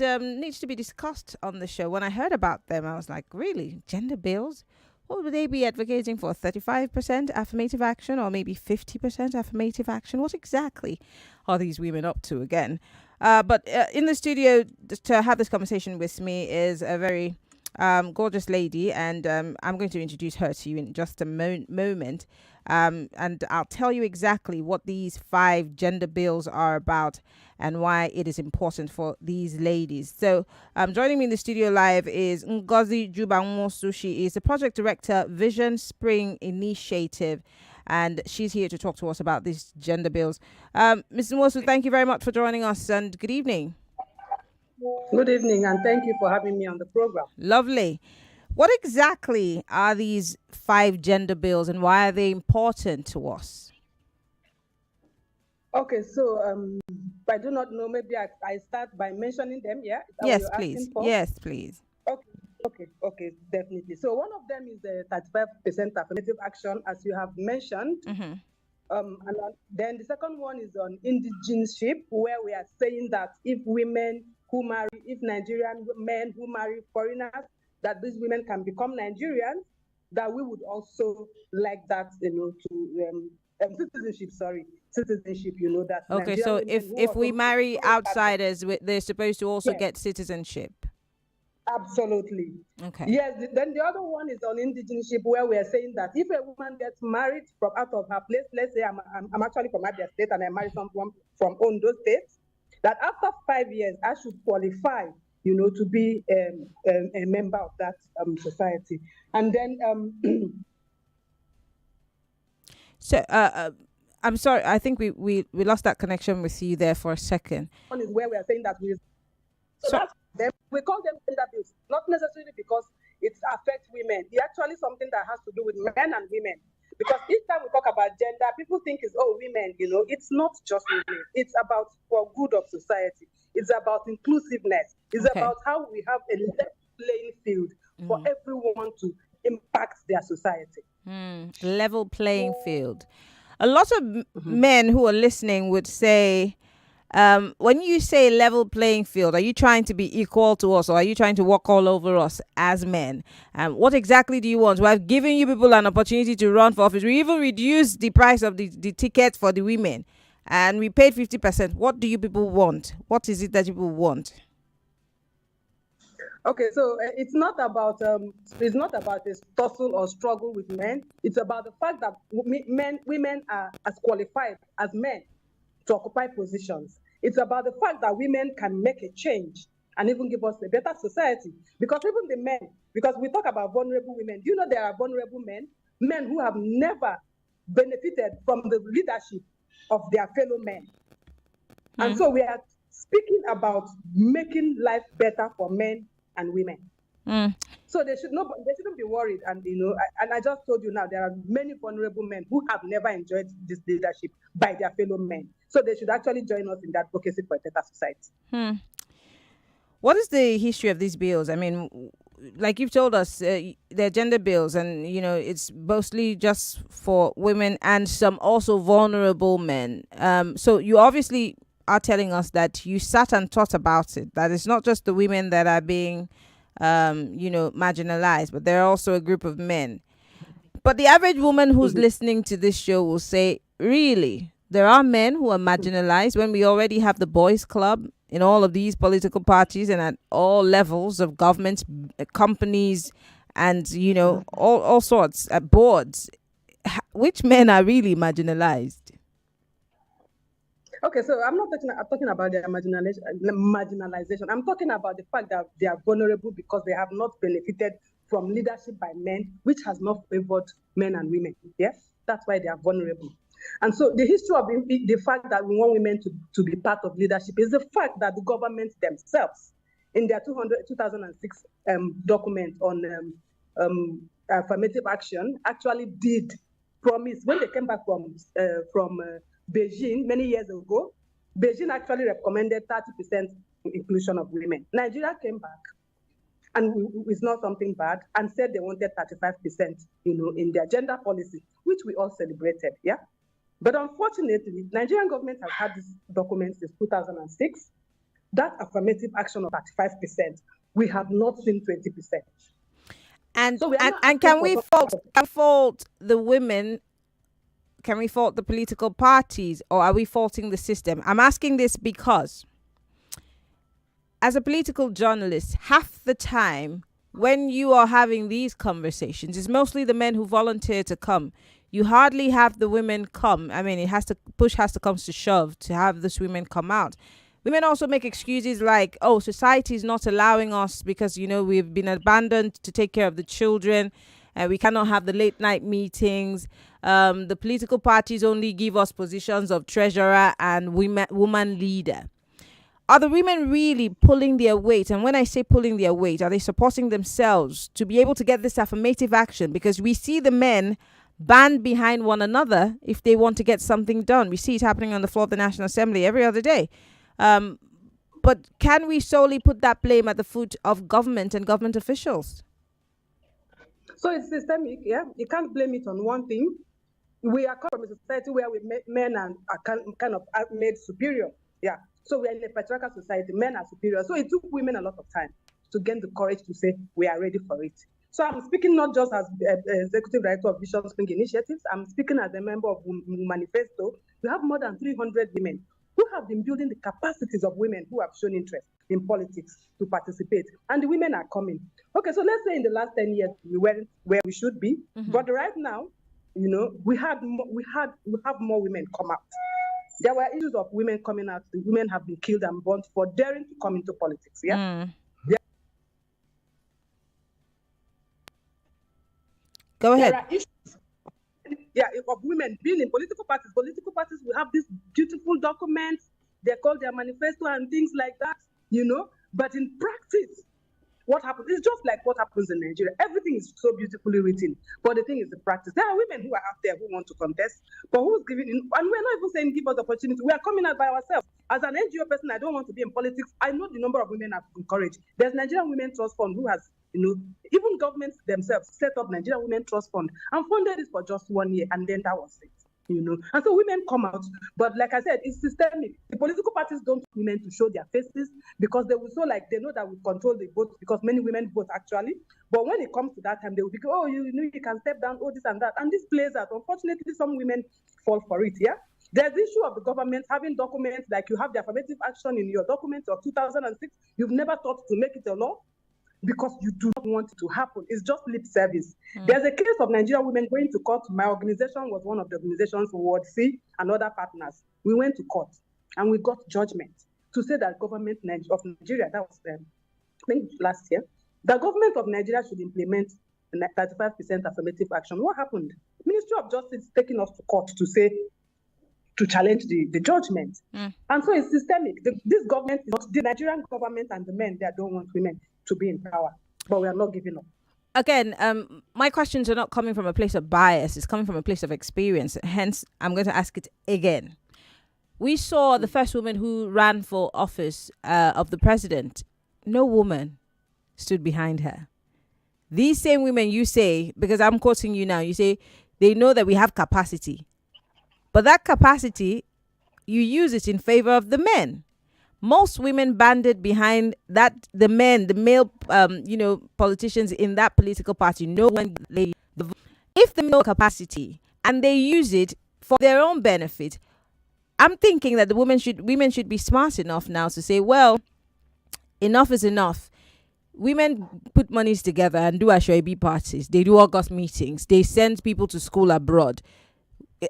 needs to be discussed on the show. When I heard about them, I was like, really? Gender bills? What would they be advocating for? 35% affirmative action or maybe 50% affirmative action? What exactly are these women up to again? But in the studio to have this conversation with me is a very gorgeous lady, and I'm going to introduce her to you in just a moment. And I'll tell you exactly what these 5 gender bills are about and why it is important for these ladies. So, joining me in the studio live is Ngozi Juba-Nwosu. She is the project director, Vision Spring Initiative, and she's here to talk to us about these gender bills. Ms. Nwosu, thank you very much for joining us, and good evening. Good evening, and thank you for having me on the program. Lovely. What exactly are these 5 gender bills and why are they important to us? Okay, so I do not know. Maybe I start by mentioning them. Yeah, is that what Yes, you're please. asking for? Yes, please. Okay, definitely. So one of them is the 35% affirmative action, as you have mentioned. Mm-hmm. Then the second one is on indigenship, where we are saying that if Nigerian men who marry foreigners, that these women can become Nigerians, that we would also like that, to citizenship, that Okay, Nigerian so women who if also we marry marry outsiders, they're supposed to also yes, get citizenship. absolutely. Okay. Yes, then the other one is on indigenship, where we are saying that if a woman gets married from out of her place, let's say I'm actually from Abia State and I marry someone from Ondo State, that after 5 years, I should qualify, to be a member of that society. And then So, I'm sorry. I think we lost that connection with you there for a second. one is where we are saying that So, that's them. We call them gender bills, not necessarily because it affects women. It's actually something that has to do with men and women. Because each time we talk about gender, people think it's women. It's not just women. It's about for good of society. It's about inclusiveness. It's okay. about how we have a level playing field for everyone to impact their society. Level playing field. A lot of men who are listening would say, when you say level playing field, are you trying to be equal to us or are you trying to walk all over us as men? What exactly do you want? We have given you people an opportunity to run for office. We even reduced the price of the ticket for the women and we paid 50%. What do you people want? What is it that you people want? Okay, so it's not about a tussle or struggle with men. It's about the fact that women are as qualified as men to occupy positions. It's about the fact that women can make a change and even give us a better society. Because even the men, because we talk about vulnerable women, do you know there are vulnerable men who have never benefited from the leadership of their fellow men. And so we are speaking about making life better for men and women. So they shouldn't be worried. And and I just told you now, there are many vulnerable men who have never enjoyed this leadership by their fellow men. So they should actually join us in that advocacy for a better society. What is the history of these bills? I mean, like you've told us, they're gender bills, and it's mostly just for women and some also vulnerable men. So you obviously are telling us that you sat and thought about it. That it's not just the women that are being, marginalized, but there are also a group of men. But the average woman who's listening to this show will say, really, there are men who are marginalized when we already have the boys club in all of these political parties and at all levels of government, companies, and, all sorts at boards. Which men are really marginalized? Okay, so I'm talking about their marginalization. I'm talking about the fact that they are vulnerable because they have not benefited from leadership by men, which has not favored men and women. Yes, that's why they are vulnerable. And so the history of the fact that we want women to be part of leadership is the fact that the government themselves, in their 2006 document on affirmative action, actually did promise when they came back from Beijing many years ago. Beijing actually recommended 30% inclusion of women. Nigeria came back, and it's not something bad, and said they wanted 35%, in their gender policy, which we all celebrated, yeah. But unfortunately, Nigerian government has had this document since 2006, that affirmative action of 35%, we have not seen 20%. And So we are not and asking for can we fault the women? Can we fault the political parties, or are we faulting the system? I'm asking this because, as a political journalist, half the time when you are having these conversations, it's mostly the men who volunteer to come. You hardly have the women come. I mean, push has to come to shove to have these women come out. Women also make excuses like, oh, society is not allowing us because, we've been abandoned to take care of the children. We cannot have the late night meetings. The political parties only give us positions of treasurer and woman leader. Are the women really pulling their weight? And when I say pulling their weight, are they supporting themselves to be able to get this affirmative action? Because we see the men band behind one another if they want to get something done. We see it happening on the floor of the National Assembly every other day. But can we solely put that blame at the foot of government and government officials? So it's systemic, yeah? You can't blame it on one thing. We are coming from a society where men are kind of made superior, yeah? So we are in a patriarchal society, men are superior. So it took women a lot of time to gain the courage to say, we are ready for it. So I'm speaking not just as executive director of Vision Spring Initiatives, I'm speaking as a member of Manifesto. We have more than 300 women who have been building the capacities of women who have shown interest in politics to participate. And the women are coming. Okay, so let's say in the last 10 years, we weren't where we should be. Mm-hmm. But right now, we have more women come out. There were issues of women coming out. The women have been killed and burnt for daring to come into politics. Yeah. Mm. Go ahead. There are issues, of women being in political parties. Political parties will have these beautiful documents. They're called their manifesto and things like that. But in practice, what happens? It's just like what happens in Nigeria. Everything is so beautifully written, but the thing is the practice. There are women who are out there who want to contest, but who's giving in? And we're not even saying give us opportunity. We are coming out by ourselves. As an NGO person, I don't want to be in politics. I know the number of women I've encouraged. There's Nigerian Women Trust Fund who has, even governments themselves set up Nigerian Women Trust Fund and funded it for just 1 year, and then that was it. And so women come out, but like I said, it's systemic. The political parties don't want women to show their faces because they will they know that we control the vote because many women vote actually. But when it comes to that time, they will be, oh, you can step down, oh, this and that. And this plays out. Unfortunately, some women fall for it, yeah? There's the issue of the government having documents, like you have the affirmative action in your documents of 2006. You've never thought to make it a law because you do not want it to happen. It's just lip service. There's a case of Nigerian women going to court. My organization was one of the organizations for Ward C and other partners. We went to court and we got judgment to say that government of Nigeria, that was I think last year, the government of Nigeria should implement 35% affirmative action. What happened? Ministry of Justice taking us to court to challenge the judgment. And so it's systemic. This government, the Nigerian government and the men, they don't want women to be in power, but we are not giving up. Again, my questions are not coming from a place of bias. It's coming from a place of experience. Hence, I'm going to ask it again. We saw the first woman who ran for office of the president. No woman stood behind her. These same women, you say, because I'm quoting you now, you say they know that we have capacity. But that capacity, you use it in favor of the men. Most women banded behind that, the male, politicians in that political party know when if they know capacity and they use it for their own benefit. I'm thinking that women should be smart enough now to say, well, enough is enough. Women put monies together and do Ashwebi parties. They do August meetings. They send people to school abroad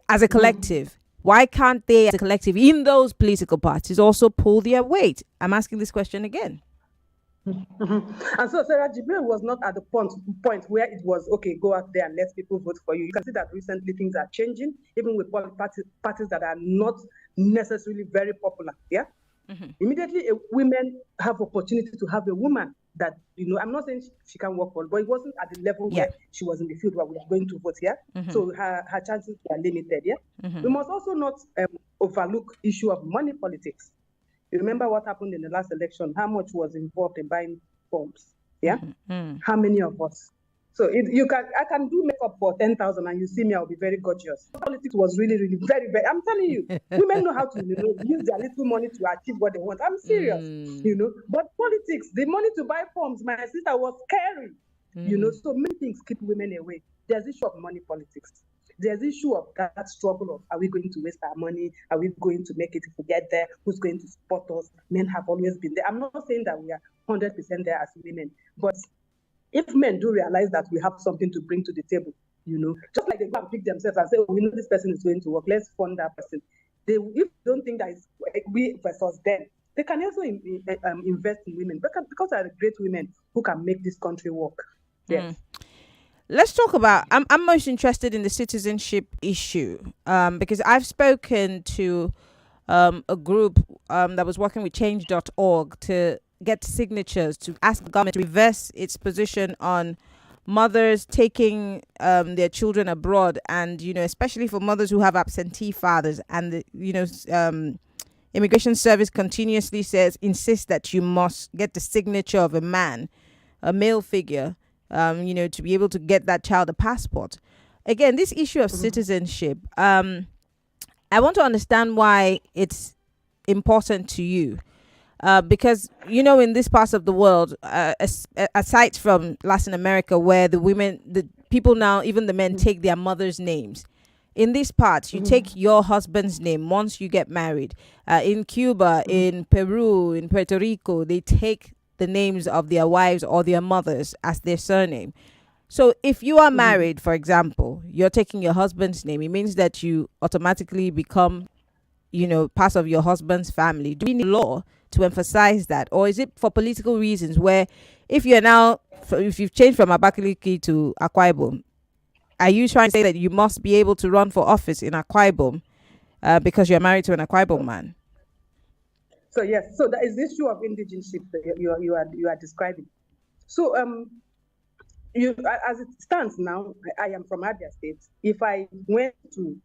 as a collective. Why can't they, as a collective, in those political parties, also pull their weight? I'm asking this question again. And so Sarah Jibril was not at the point where it was, okay, go out there and let people vote for you. You can see that recently things are changing, even with parties that are not necessarily very popular. Yeah. Immediately, women have opportunity to have a woman that, I'm not saying she can work for, but it wasn't at the level where she was in the field where we are going to vote, yeah? So her chances are limited, yeah? We must also not overlook issue of money politics. You remember what happened in the last election, how much was involved in buying forms, yeah? How many of us So I can do makeup for 10,000 and you see me, I'll be very gorgeous. Politics was really, really very, very. I'm telling you, women know how to use their little money to achieve what they want. I'm serious, But politics, the money to buy forms, my sister was scary, So many things keep women away. There's issue of money politics. There's issue of that struggle of, are we going to waste our money? Are we going to make it if we get there? Who's going to support us? Men have always been there. I'm not saying that we are 100% there as women, but if men do realize that we have something to bring to the table, just like they go and pick themselves and say, oh, we know this person is going to work, let's fund that person. If they don't think that it's we versus them, they can also invest in women because they are great women who can make this country work. Yes. Let's talk about, I'm most interested in the citizenship issue because I've spoken to a group that was working with change.org to get signatures to ask the government to reverse its position on mothers taking their children abroad, and especially for mothers who have absentee fathers, and the immigration service continuously insists that you must get the signature of a man, a male figure, to be able to get that child a passport. Again, this issue of citizenship, I want to understand why it's important to you. Because, in this part of the world, aside from Latin America, where the people now, even the men, take their mother's names. In this part, you take your husband's name once you get married. In Cuba, in Peru, in Puerto Rico, they take the names of their wives or their mothers as their surname. So if you are married, for example, you're taking your husband's name, it means that you automatically become, part of your husband's family. Do we need law to emphasize that? Or is it for political reasons where if you've changed from Abakaliki to Akwa Ibom, are you trying to say that you must be able to run for office in Akwa Ibom because you're married to an Akwa Ibom man? So yes, so that is the issue of indigenship that you are describing. So as it stands now, I am from Abia State. If I went to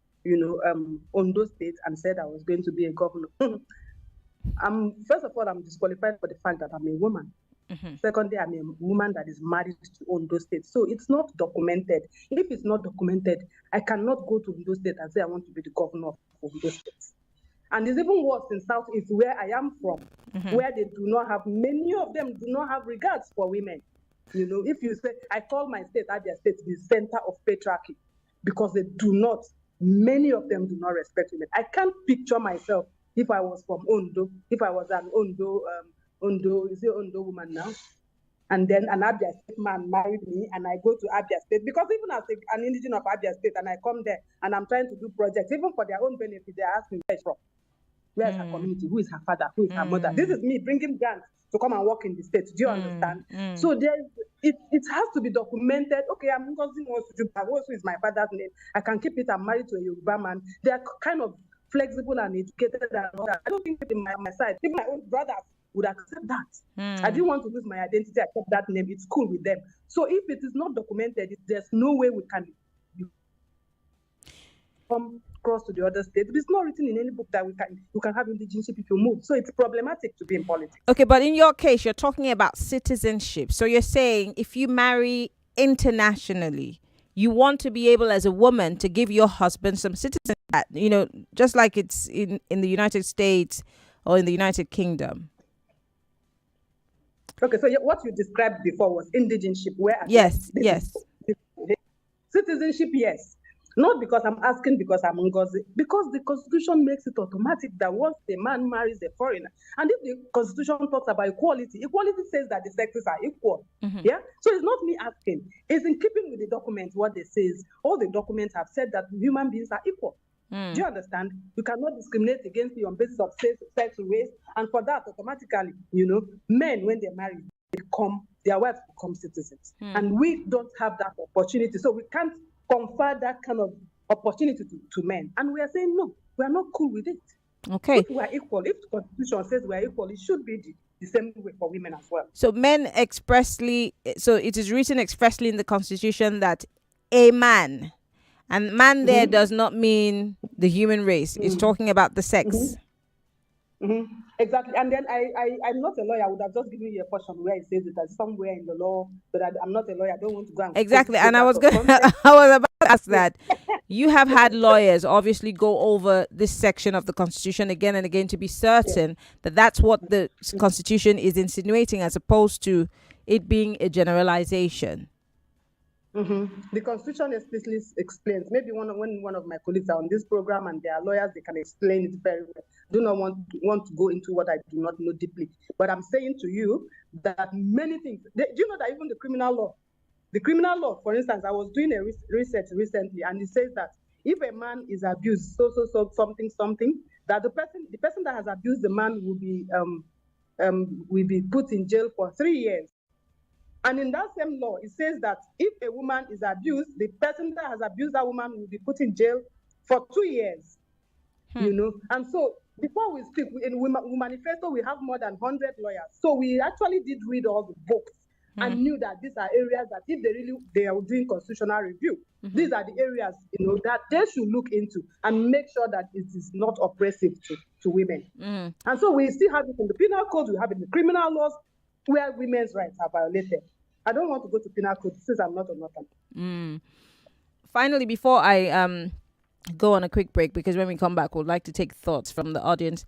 Ondo State and said I was going to be a governor, first of all, I'm disqualified for the fact that I'm a woman. Secondly, I'm a woman that is married to Ondo State. So it's not documented. If it's not documented, I cannot go to Ondo State and say I want to be the governor of Ondo State. And it's even worse in Southeast, where I am from, where they do not have, many of them do not have regards for women. If you say, I call my state, Abia State, the center of patriarchy, because many of them do not respect women. I can't picture myself if I was from Ondo, if I was an Ondo woman now, and then an Abia State man married me, and I go to Abia State, because even as an indigenous of Abia State, and I come there, and I'm trying to do projects, even for their own benefit, they ask me, where is from? Where is her community? Who is her father? Who is her mother? This is me bringing grants to come and work in the state. Do you understand? So it has to be documented. Okay, I'm Ngozi Juba-Nwosu is my father's name. I can keep it. I'm married to a Yoruba man. They are kind of flexible and educated and all that. I don't think in my side, even my own brothers would accept that. I didn't want to lose my identity. I kept that name. It's cool with them. So if it is not documented, there's no way we can come across to the other state. It's not written in any book that you can have indigenous if you move. So it's problematic to be in politics. Okay, but in your case, you're talking about citizenship. So you're saying if you marry internationally, you want to be able as a woman to give your husband some citizenship, just like it's in the United States or in the United Kingdom. Okay, so what you described before was indigenship. Yes. Citizenship, yes. Not because I'm asking because I'm Ngozi, because the Constitution makes it automatic that once a man marries a foreigner, and if the Constitution talks about equality says that the sexes are equal. Yeah. So it's not me asking. It's in keeping with the document what they says. All the documents have said that human beings are equal. Do you understand? You cannot discriminate against you on basis of sex, race, and for that automatically, men when they marry their wives become citizens, and we don't have that opportunity. So we can't confer that kind of opportunity to men. And we are saying, no, we are not cool with it. Okay. If we are equal, if the Constitution says we are equal, it should be the same way for women as well. So it is written expressly in the Constitution that a man, and man there does not mean the human race. It's talking about the sex. Exactly. And then I'm not a lawyer. I would have just given you a portion where it says it as somewhere in the law, but I'm not a lawyer. I don't want to go and Exactly. take And I that was of going context. I was about to ask Yes. that. You have had lawyers obviously go over this section of the Constitution again and again to be Yes. certain that that's what the Constitution is insinuating, as opposed to it being a generalization. The Constitution explicitly explains. Maybe when one of my colleagues are on this program and they are lawyers, they can explain it very well. Do not want to go into what I do not know deeply. But I'm saying to you that many things. Do you know that even the criminal law, for instance, I was doing a research recently, and it says that if a man is abused, so something, that the person that has abused the man will be put in jail for 3 years. And in that same law, it says that if a woman is abused, the person that has abused that woman will be put in jail for 2 years. And so before we speak, in we manifesto, we have more than 100 lawyers. So we actually did read all the books and knew that these are areas that if they are doing constitutional review, these are the areas that they should look into and make sure that it is not oppressive to women. And so we still have it in the penal code, we have it in the criminal laws where women's rights are violated. I don't want to go to penal code since I'm not a lawyer. Finally, before I go on a quick break, because when we come back, we'd like to take thoughts from the audience.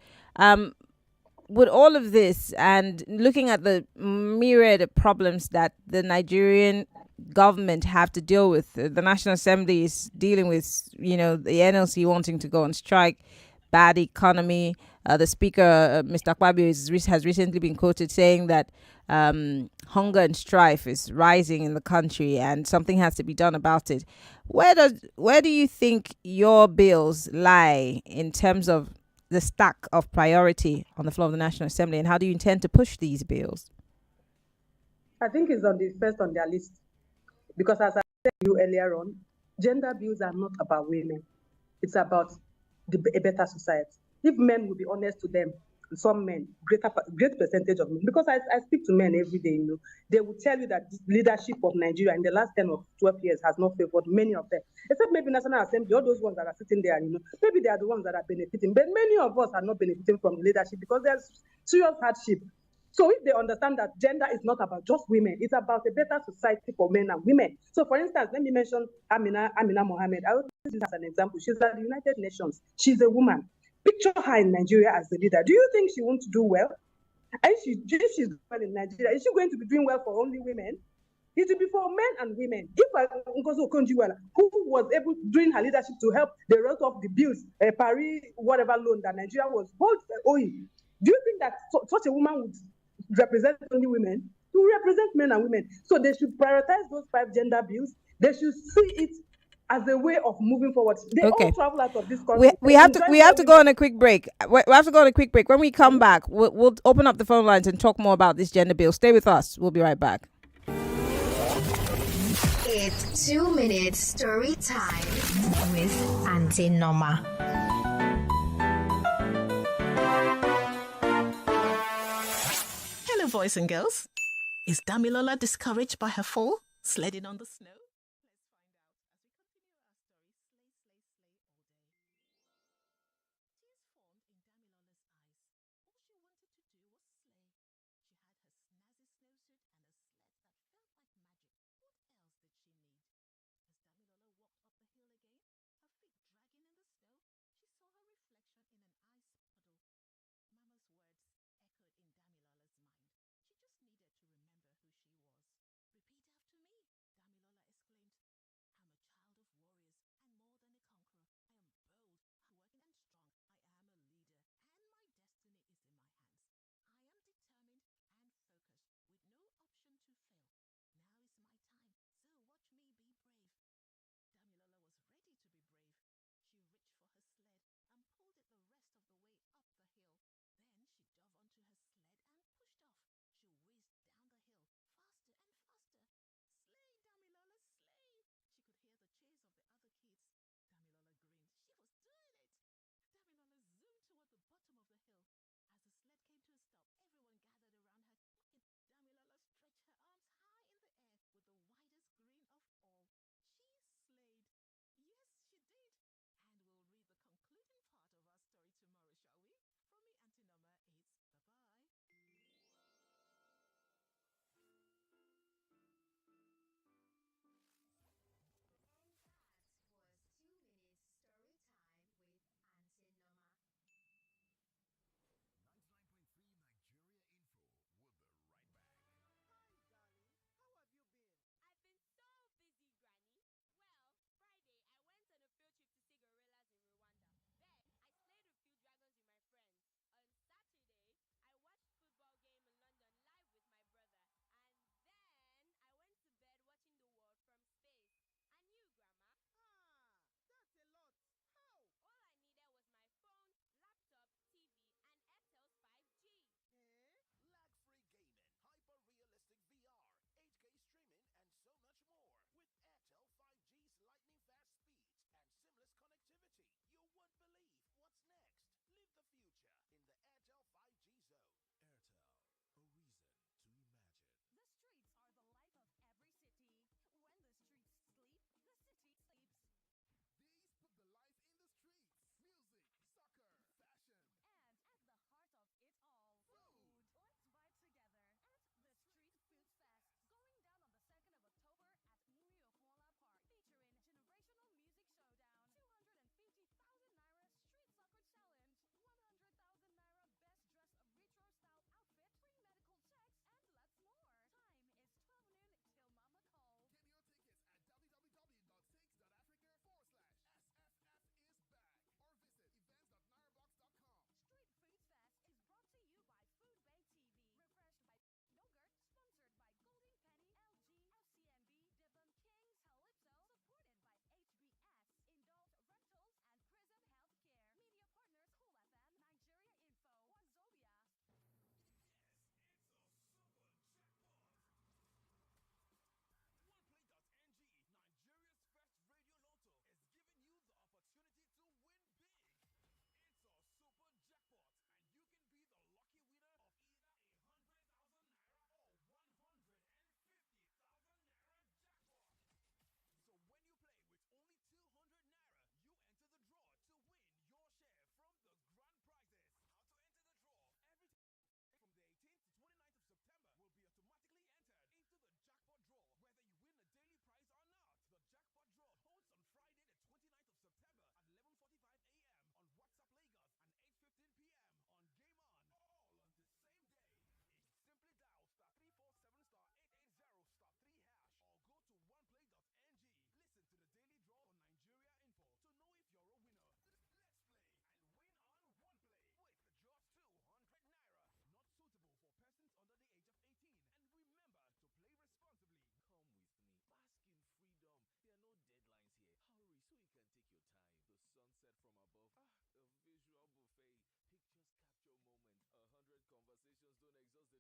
With all of this and looking at the myriad of problems that the Nigerian government have to deal with, the National Assembly is dealing with, the NLC wanting to go on strike, bad economy. The speaker, Mr. Akpabio, has recently been quoted saying that hunger and strife is rising in the country and something has to be done about it. Where do you think your bills lie in terms of the stack of priority on the floor of the National Assembly, and how do you intend to push these bills? I think it's first on their list, because as I said to you earlier on, gender bills are not about women. It's about a better society. If men will be honest to them, some men, great percentage of men, because I speak to men every day, they will tell you that the leadership of Nigeria in the last 10 or 12 years has not favored many of them, except maybe National Assembly, all those ones that are sitting there, maybe they are the ones that are benefiting, but many of us are not benefiting from the leadership because there's serious hardship. So if they understand that gender is not about just women, it's about a better society for men and women. So for instance, let me mention Amina Mohammed. I always use as an example. She's at the United Nations. She's a woman. Picture her in Nigeria as the leader. Do you think she wants to do well? And if she's doing well in Nigeria, is she going to be doing well for only women? It will be for men and women. If Ngozi Okon, who was able during her leadership to help the rest of the bills, Paris, whatever loan that Nigeria was owing, do you think that such a woman would represent only women? To represent men and women. So they should prioritize those 5 gender bills. They should see it as a way of moving forward. They all travel out of this country. We have to go on a quick break. We have to go on a quick break. When we come back, we'll open up the phone lines and talk more about this gender bill. Stay with us. We'll be right back. It's 2-minute story time with Auntie Norma. Hello, boys and girls. Is Damilola discouraged by her fall, sledding on the snow?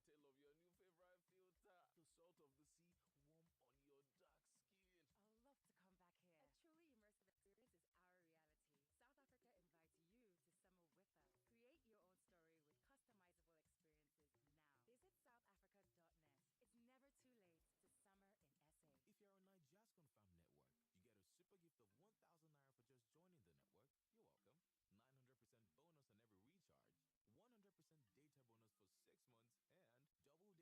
tale of your new favorite filter. The salt of the sea warm on your dark skin. I'll love to come back here. A truly immersive experience is our reality. South Africa invites you to summer with us. Create your own story with customizable experiences now. Visit southafrica.net. It's never too late to summer in SA. If you're on Nigeria's Confirmed Network, you get a super gift of 1,000 naira for just joining the network. You're welcome. 900% bonus on every recharge, 100% data bonus for 6 months, and double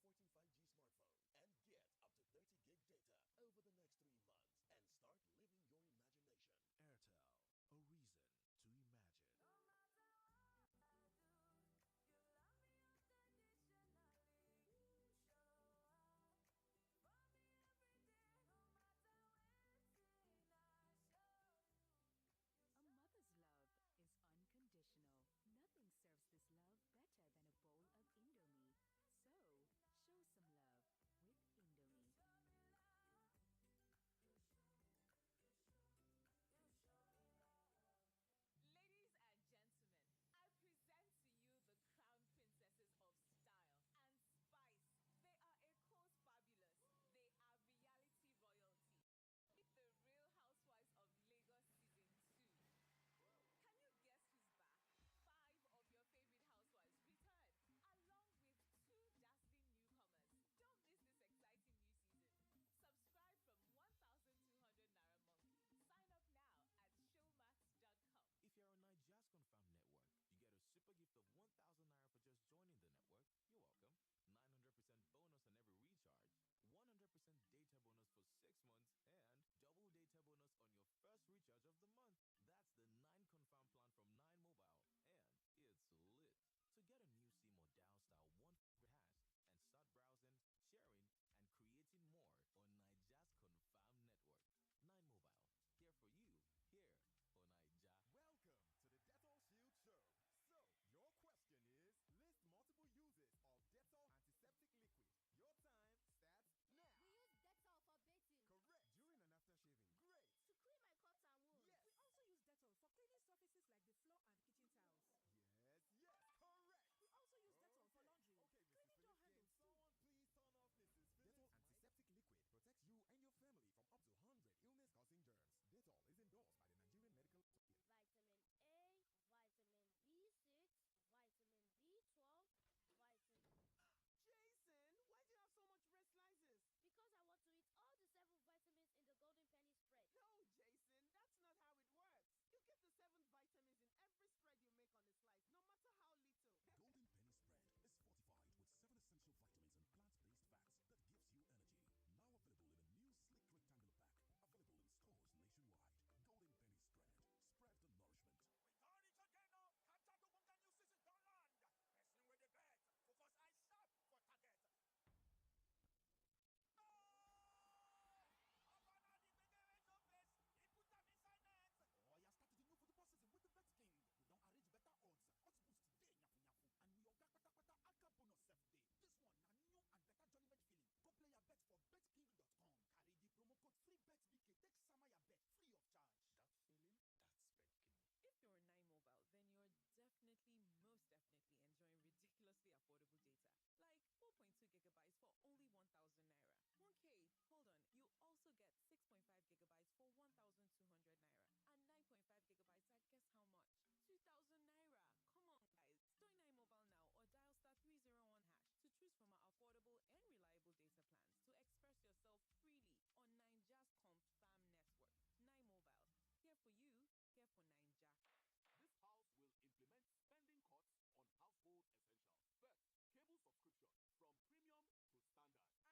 14 5G smartphone and get up to 30 gig data over the next 3 months and start living your imagination. Airtel, a reason to imagine. No matter what I do, you love me unconditionally. You show up for me every day, no matter when I show you. A mother's love is unconditional. Nothing serves this love better than a bowl of Indomie. So, show some love with Indomie. Show me love. You show me love. Ladies and gentlemen, I present to you the crown princesses of style and spice. They are Eco's fabulous. They are reality royalty. Meet the Real Housewives of Lagos season 2. Can you guess who's back? 5 of your favorite housewives return, along with 2 dazzling newcomers. Don't miss this exciting new season. Subscribe from 1,200 Naira monthly. Sign up now at showmax.com. If you're on Niger's Confirm Network, you get a super gift of 1,000 Naira for just joining the network. You're welcome. 900% bonus on every recharge, 100% data bonus for 6 months, and double data bonus on your first recharge of the month. That's the 9 Confirm plan from 9 Mobile, and it's lit. To get a new SIM or dial star 100 hash and start browsing, sharing, and creating more on Niger's Confirm Network. 9 Mobile, here for you, here for Niger. Welcome to the Dettol Shield Show. So, your question is, list multiple uses of Dettol antiseptic liquid. Your time starts now. We use Dettol for bathing. Correct. During and after shaving. Great. To clean my cuts and wounds. Yes. We also use Dettol for cleaning surfaces like the floor and kitchen tiles. Yes, correct. We also use Dettol for laundry. Okay, Mrs. Cleaning door handles too. Someone please turn off Mrs. Phillips. Dettol antiseptic liquid protects you and your family from up to 100 illness-causing germs. Dettol is endorsed by the Nigerian Medical Association. Vitamin A, vitamin B6, vitamin B12, vitamin... Jason, why do you have so much red slices? Because I want to eat all the 7 vitamins in the golden penny spread. No, Jason, that's not how it works. You get the 7 vitamins in every spread you make on a slice, no matter how little. Golden Penny Spread is fortified with 7 essential vitamins and plant-based fats that gives you energy. Now available in a new sleek rectangular pack. Available in stores nationwide. Golden Penny Spread. Spread the nourishment. We done it again, no. Catch up to new season don't land. Person with the bet. Focus eye sharp for target. Oh, you started the new football season with the Bet King. We don't arrange better odds. Odds boost today, nyafu nyafu. And we oga kata aka bonus self day. This one na new and better journeyment feeling. Go play your bet for betking.com. Carry the promo code FreeBetBK. Take some of your bet free of charge. That feeling, that's Bet King. If you're a 9 Mobile, then you're most definitely enjoying ridiculously affordable data. Like 4.2 gigabytes for only 1,000 Naira. 1K, hold on, you also get 6.5 gigabytes for 1,200 Naira. And 9.5 gigabytes at guess how much? 2,000 Naira. Come on, guys. Join 9 Mobile now or dial star 301 hash to choose from our affordable and reliable data plans to express yourself freely on Niger's Confirm Network. 9 Mobile. Here for you, here for Niger. This house will implement spending cuts on household essentials.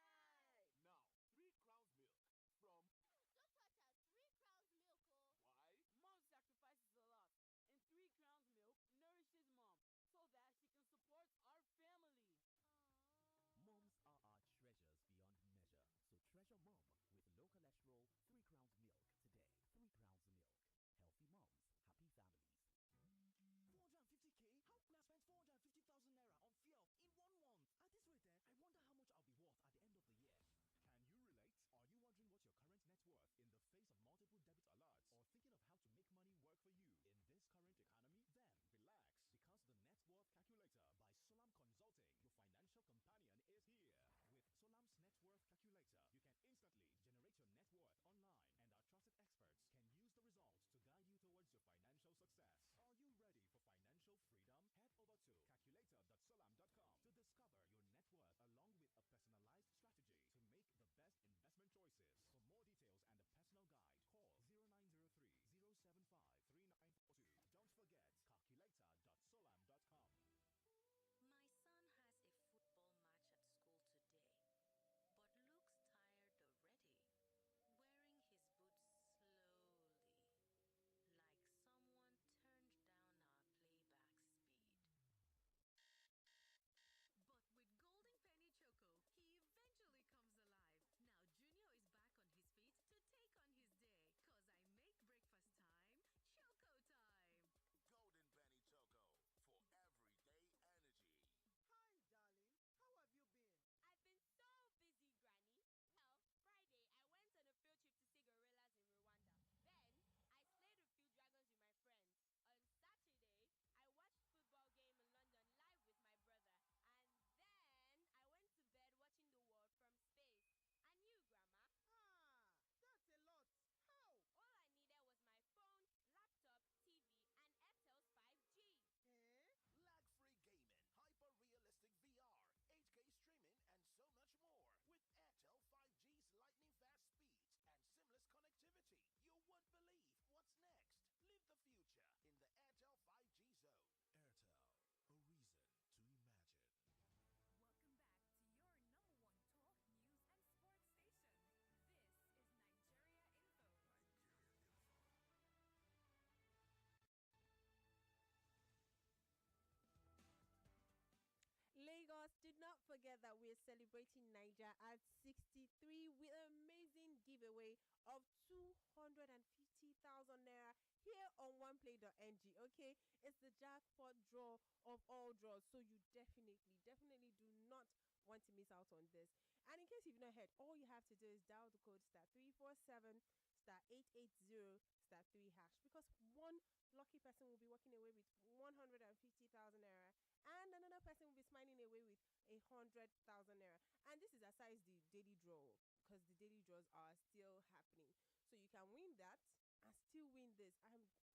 First, cable subscription from premium to standard. do not forget that we're celebrating Niger at 63 with an amazing giveaway of 250,000 naira here on oneplay.ng. Okay, it's the jackpot draw of all draws, so you definitely do not want to miss out on this. And in case you've not heard, all you have to do is dial the code star 347 star 880 star 3 hash, because one lucky person will be walking away with 150,000 naira, and another person will be smiling away with 100,000 naira. And this is aside the daily draw, because the daily draws are still happening. So you can win that and still win this.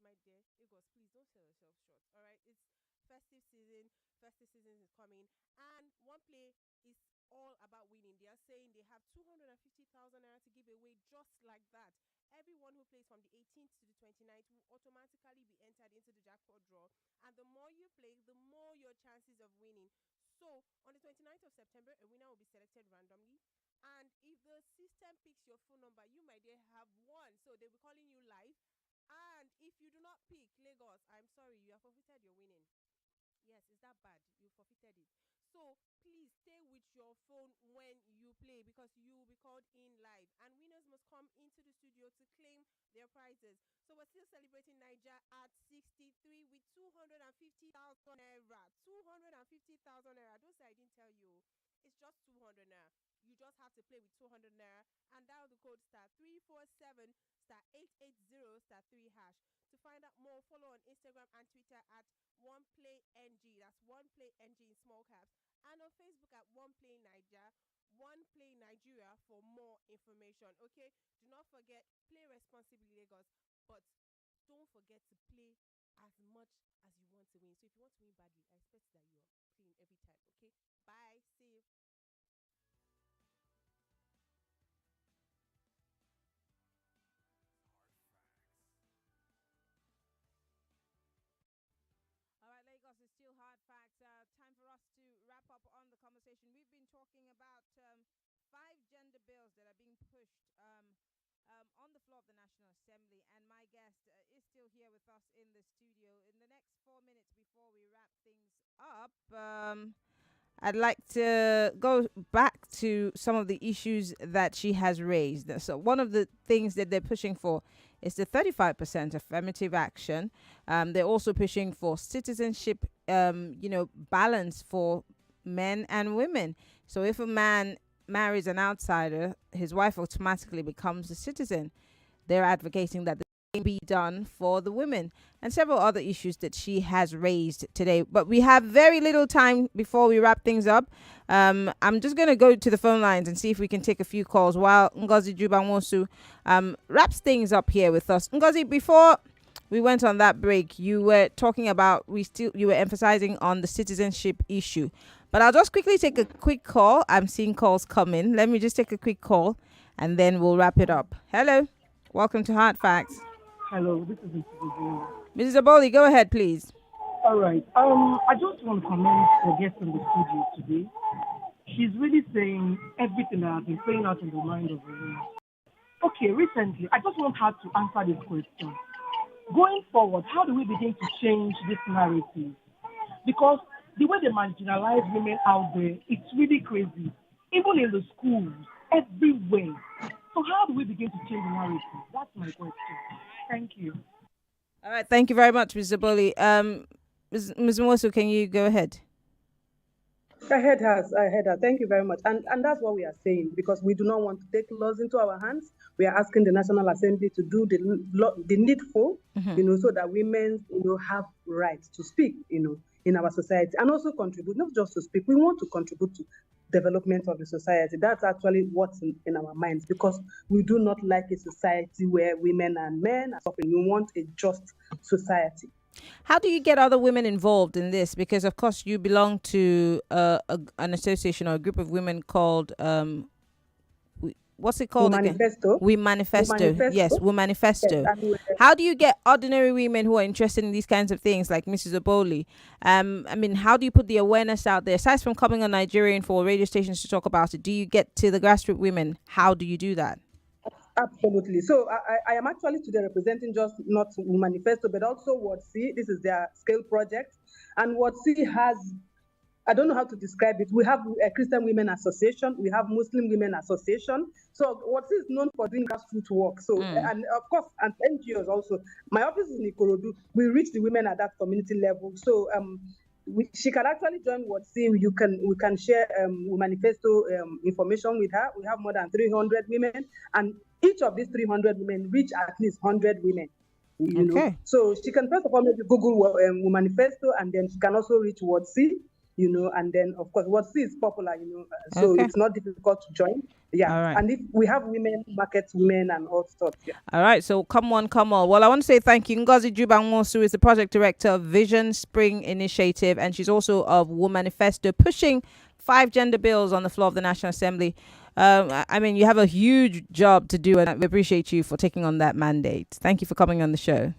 My dear Igos, please don't sell yourself short. All right, it's festive season. Festive season is coming, and one play is all about winning. They are saying they have 250,000 naira to give away just like that. Everyone who plays from the 18th to the 29th will automatically be entered into the jackpot draw. And the more you play, the more your chances of winning. So on the 29th of September, a winner will be selected randomly. And if the system picks your phone number, you might have won. So they'll be calling you live. And if you do not pick Lagos, I'm sorry, you have forfeited your winning. Yes, it's that bad. You forfeited it. So please stay with your phone when you play, because you will be called in live. And winners must come into the studio to claim their prizes. So we're still celebrating Niger at 63 with 250,000 naira. 250,000 naira. Don't say I didn't tell you. It's just 200 naira. You just have to play with 200 naira and dial the code star 347 star 880 star 3 hash. To find out more, follow on Instagram and Twitter at OnePlayNG. That's OnePlayNG in small caps. And on Facebook at OnePlay Niger, OnePlay Nigeria for more information. Okay? Do not forget, play responsibly, Lagos. But don't forget to play as much as you want to win. So if you want to win badly, I expect that you are playing every time. Okay? Bye. See you. All right, Lagos is still hard facts. Time for us to wrap up on the conversation. We've been talking about 5 gender bills that are being pushed on the floor of the National Assembly, and my guest is still here with us in the studio. In the next 4 minutes before we wrap things up, I'd like to go back to some of the issues that she has raised. So one of the things that they're pushing for is the 35% affirmative action. They're also pushing for citizenship, balance for men and women. So if a man marries an outsider, his wife automatically becomes a citizen. They're advocating that the same be done for the women, and several other issues that she has raised today. But we have very little time before we wrap things up. I'm just going to go to the phone lines and see if we can take a few calls while Ngozi Juba-Nwosu wraps things up here with us. Ngozi, before we went on that break, you were talking about, you were emphasizing on the citizenship issue. But I'll just quickly take a quick call. I'm seeing calls come in. Let me just take a quick call and then we'll wrap it up. Hello. Welcome to Hard Facts. Hello, this is Mrs. Aboli. Mrs. Aboli, go ahead, please. All right. I just want to comment the guest in the studio today. She's really saying everything that has been playing out in the mind of the woman. Okay, recently, I just want her to answer this question. Going forward, how do we begin to change this narrative? Because the way they marginalize women out there, it's really crazy. Even in the schools, everywhere. So how do we begin to change the narrative? That's my question. Thank you. All right. Thank you very much, Ms. Aboli. Ms. Nwosu, can you go ahead? I heard her. Thank you very much. And that's what we are saying, because we do not want to take laws into our hands. We are asking the National Assembly to do the needful, so that women, have rights to speak, in our society, and also contribute, not just to speak. We want to contribute to development of the society. That's actually what's in our minds, because we do not like a society where women and men are suffering. We want a just society. How do you get other women involved in this? Because, of course, you belong to an association or a group of women called, what's it called again? We Manifesto. Yes, We Manifesto. Yes, how do you get ordinary women who are interested in these kinds of things, like Mrs. Aboli? How do you put the awareness out there? Aside from coming on Nigerian for radio stations to talk about it, do you get to the grassroots women? How do you do that? Absolutely. So I am actually today representing just not Manifesto, but also What See. This is their scale project. And What See has I don't know how to describe it. We have a Christian Women Association, we have Muslim Women Association. So what is known for doing grassroots work. So and of course, and NGOs also. My office is in Ikorodu. We reach the women at that community level. So she can actually join WhatsApp. We can share manifesto information with her. We have more than 300 women, and each of these 300 women reach at least 100 women. You know, so she can first of all maybe Google manifesto, and then she can also reach WhatsApp. You know, and then of course WhatsApp is popular. You know, so it's not difficult to join. Yeah, and if we have women, market women, and all sorts. Yeah. All right, so come on. Well, I want to say thank you. Ngozi Juba-Nwosu is the project director of Vision Spring Initiative, and she's also of Womanifesto, pushing 5 gender bills on the floor of the National Assembly. I mean, you have a huge job to do, and we appreciate you for taking on that mandate. Thank you for coming on the show.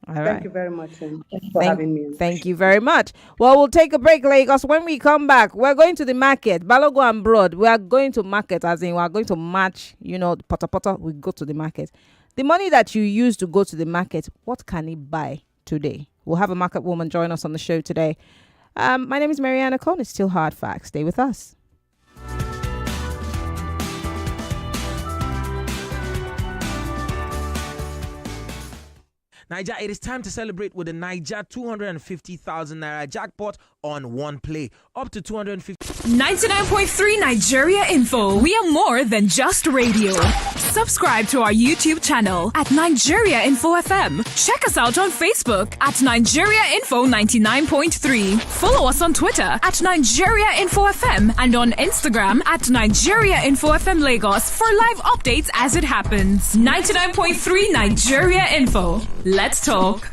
All right. Thank you very much. Thanks for having me. Thank you very much. Well, we'll take a break, Lagos. When we come back, we're going to the market. Balogo and Broad, we are going to market, as in we are going to match, you know, potter, we go to the market. The money that you use to go to the market, what can it buy today? We'll have a market woman join us on the show today. My name is Marianne Okon. It's still Hard Facts. Stay with us. Niger, it is time to celebrate with the Niger 250,000 Naira jackpot on one play. Up to 250. 99.3 Nigeria Info. We are more than just radio. Subscribe to our YouTube channel at Nigeria Info FM. Check us out on Facebook at Nigeria Info 99.3. Follow us on Twitter at Nigeria Info FM and on Instagram at Nigeria Info FM Lagos for live updates as it happens. 99.3 Nigeria Info. Let's talk.